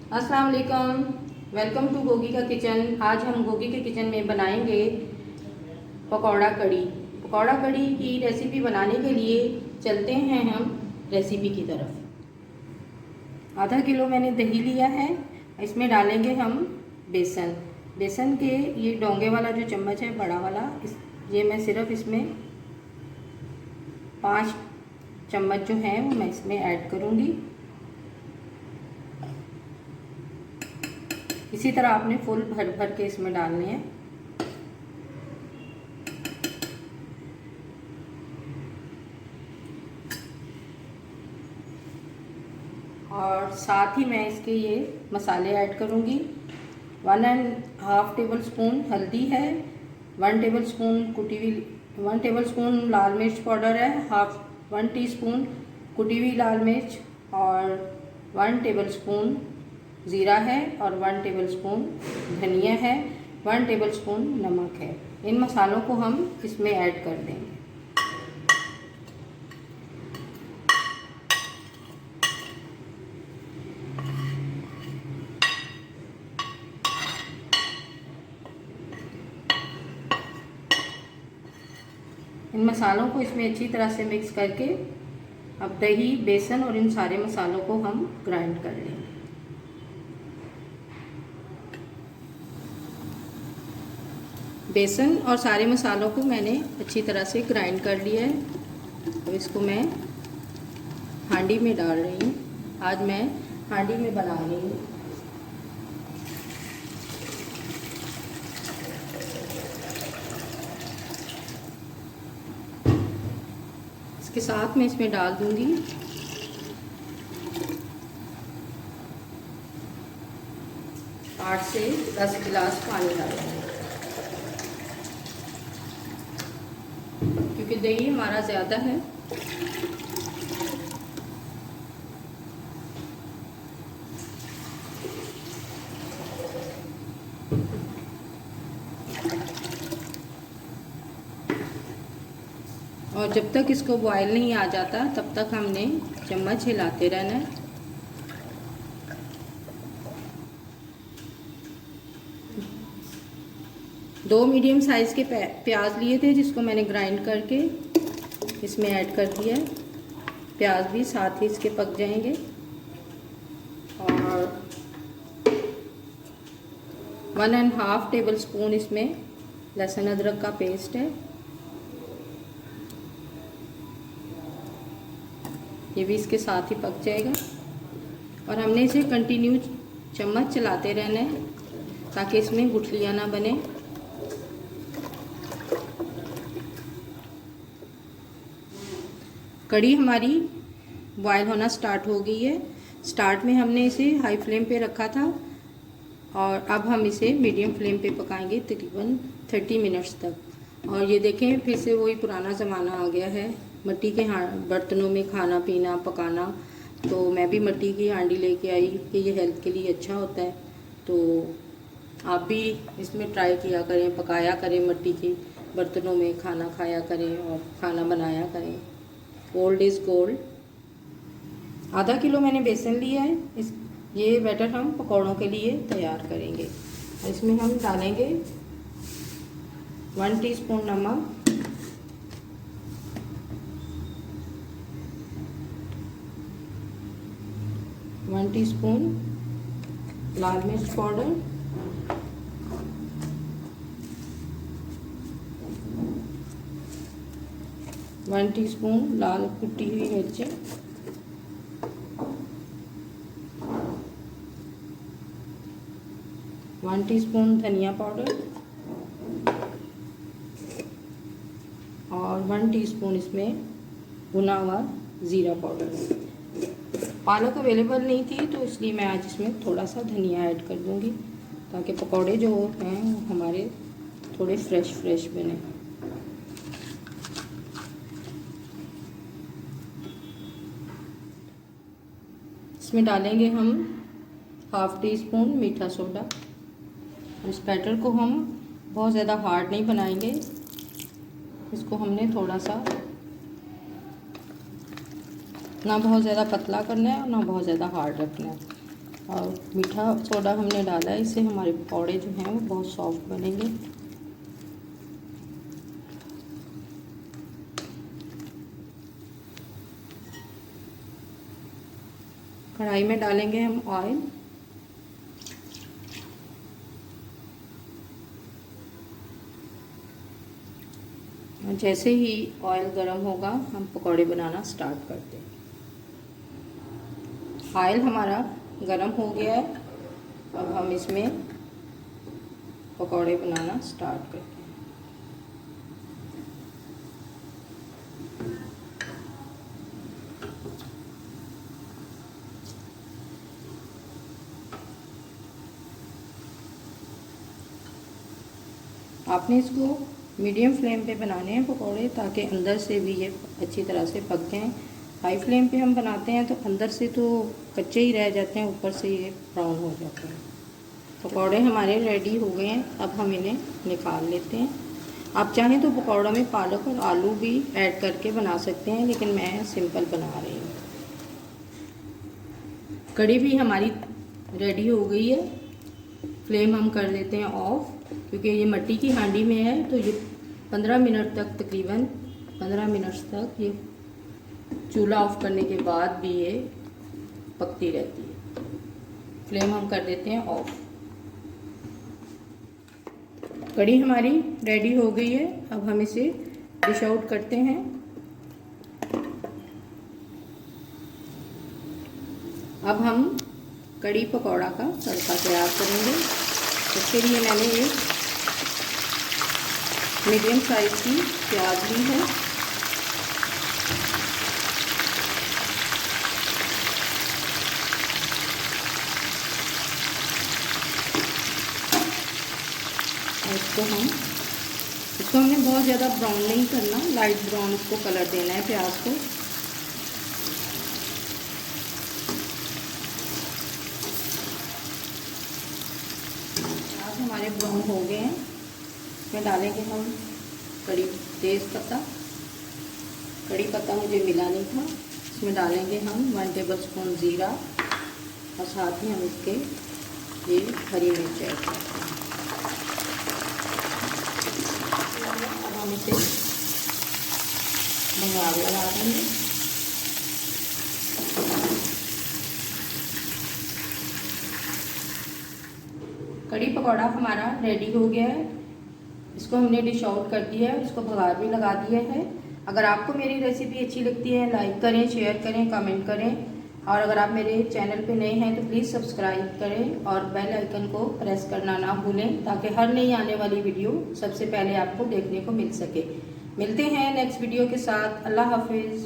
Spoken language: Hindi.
अस्सलाम वालेकुम, वेलकम टू गोगी का किचन। आज हम गोगी के किचन में बनाएंगे पकौड़ा कड़ी। पकौड़ा कड़ी की रेसिपी बनाने के लिए चलते हैं हम रेसिपी की तरफ। आधा किलो मैंने दही लिया है, इसमें डालेंगे हम बेसन। बेसन के ये डोंगे वाला जो चम्मच है बड़ा वाला, ये मैं सिर्फ इसमें 5 चम्मच जो है वो मैं इसमें ऐड करूँगी। इसी तरह आपने फुल भर भर के इसमें डालने हैं। और साथ ही मैं इसके ये मसाले ऐड करूँगी। 1.5 टेबल स्पून हल्दी है, 1 टेबल स्पून 1 टेबल स्पून लाल मिर्च पाउडर है, 1 टीस्पून कुटी हुई लाल मिर्च, और 1 टेबल स्पून ज़ीरा है, और 1 टेबल स्पून धनिया है, 1 टेबल स्पून नमक है। इन मसालों को हम इसमें ऐड कर देंगे। इन मसालों को इसमें अच्छी तरह से मिक्स करके अब दही, बेसन और इन सारे मसालों को हम ग्राइंड कर लेंगे। बेसन और सारे मसालों को मैंने अच्छी तरह से ग्राइंड कर लिया है। अब इसको मैं हांडी में डाल रही हूँ। आज मैं हांडी में बना रही हूँ। इसके साथ मैं इसमें डाल दूँगी 8 से 10 गिलास पानी डालूँगी, क्योंकि दही हमारा ज़्यादा है। और जब तक इसको बॉयल नहीं आ जाता तब तक हमने चम्मच हिलाते रहना है। दो मीडियम साइज़ के प्याज लिए थे, जिसको मैंने ग्राइंड करके इसमें ऐड कर दिया है। प्याज भी साथ ही इसके पक जाएंगे। और 1.5 टेबल स्पून इसमें लहसुन अदरक का पेस्ट है, ये भी इसके साथ ही पक जाएगा। और हमने इसे कंटिन्यू चम्मच चलाते रहना है ताकि इसमें गुठलियाँ ना बने। कड़ी हमारी बॉयल होना स्टार्ट हो गई है। स्टार्ट में हमने इसे हाई फ्लेम पे रखा था और अब हम इसे मीडियम फ्लेम पे पकाएंगे तकरीबन 30 मिनट्स तक। और ये देखें, फिर से वही पुराना ज़माना आ गया है, मिट्टी के बर्तनों में खाना पीना पकाना। तो मैं भी मिट्टी की हांडी लेके आई कि ये हेल्थ के लिए अच्छा होता है। तो आप भी इसमें ट्राई किया करें, पकाया करें, मिट्टी के बर्तनों में खाना खाया करें और खाना बनाया करें। Old is gold. आधा किलो मैंने बेसन लिया है। ये बैटर हम पकौड़ों के लिए तैयार करेंगे। इसमें हम डालेंगे 1 टीस्पून नमक, 1 टीस्पून लाल मिर्च पाउडर, 1 टीस्पून लाल कुटी हुई मिर्चें, 1 टीस्पून धनिया पाउडर और 1 टीस्पून इसमें भुना हुआ ज़ीरा पाउडर। पालक अवेलेबल नहीं थी तो इसलिए मैं आज इसमें थोड़ा सा धनिया ऐड कर दूंगी ताकि पकौड़े जो हैं वो हमारे थोड़े फ्रेश बने। इसमें डालेंगे हम 1/2 टीस्पून मीठा सोडा। इस बैटर को हम बहुत ज़्यादा हार्ड नहीं बनाएंगे, इसको हमने थोड़ा सा ना बहुत ज़्यादा पतला करना है और ना बहुत ज़्यादा हार्ड रखना है। और मीठा सोडा हमने डाला है, इससे हमारे पकौड़े जो हैं वो बहुत सॉफ्ट बनेंगे। कढ़ाई में डालेंगे हम ऑयल। जैसे ही ऑयल गर्म होगा हम पकौड़े बनाना स्टार्ट करते हैं। ऑयल हमारा गर्म हो गया है, अब हम इसमें पकौड़े बनाना स्टार्ट करते हैं। आपने इसको मीडियम फ्लेम पे बनाने हैं पकौड़े, ताकि अंदर से भी ये अच्छी तरह से पक जाएं। हाई फ्लेम पे हम बनाते हैं तो अंदर से तो कच्चे ही रह जाते हैं, ऊपर से ये ब्राउन हो जाते हैं। पकौड़े हमारे रेडी हो गए हैं, अब हम इन्हें निकाल लेते हैं। आप चाहें तो पकौड़ा में पालक और आलू भी ऐड करके बना सकते हैं, लेकिन मैं सिंपल बना रही हूँ। कढ़ी भी हमारी रेडी हो गई है। फ्लेम हम कर देते हैं ऑफ, क्योंकि ये मिट्टी की हांडी में है तो ये 15 मिनट तक, तकरीबन 15 मिनट तक ये चूल्हा ऑफ करने के बाद भी ये पकती रहती है। फ्लेम हम कर देते हैं ऑफ। कढ़ी हमारी रेडी हो गई है, अब हम इसे डिश आउट करते हैं। अब हम कढ़ी पकौड़ा का तड़का तैयार करेंगे। उसके लिए मैंने एक मीडियम साइज की प्याज ली है, और इसको हमने बहुत ज़्यादा ब्राउन नहीं करना, लाइट ब्राउन इसको कलर देना है प्याज को। प्याज हमारे ब्राउन हो गए हैं, इसमें डालेंगे हम तेज़ पत्ता। कड़ी पत्ता मुझे मिला नहीं था, इसमें डालेंगे हम 1 टेबलस्पून ज़ीरा, और साथ ही हम इसके ये हरी मिर्च ऐड करते हैं। अब हम इसे बघार लगा देंगे। कड़ी पकौड़ा हमारा रेडी हो गया है, इसको हमने डिश आउट कर दिया है, इसको बघार भी लगा दिया है। अगर आपको मेरी रेसिपी अच्छी लगती है, लाइक करें, शेयर करें, कमेंट करें, और अगर आप मेरे चैनल पे नए हैं तो प्लीज़ सब्सक्राइब करें और बेल आइकन को प्रेस करना ना भूलें, ताकि हर नई आने वाली वीडियो सबसे पहले आपको देखने को मिल सके। मिलते हैं नेक्स्ट वीडियो के साथ। अल्लाह हाफिज़।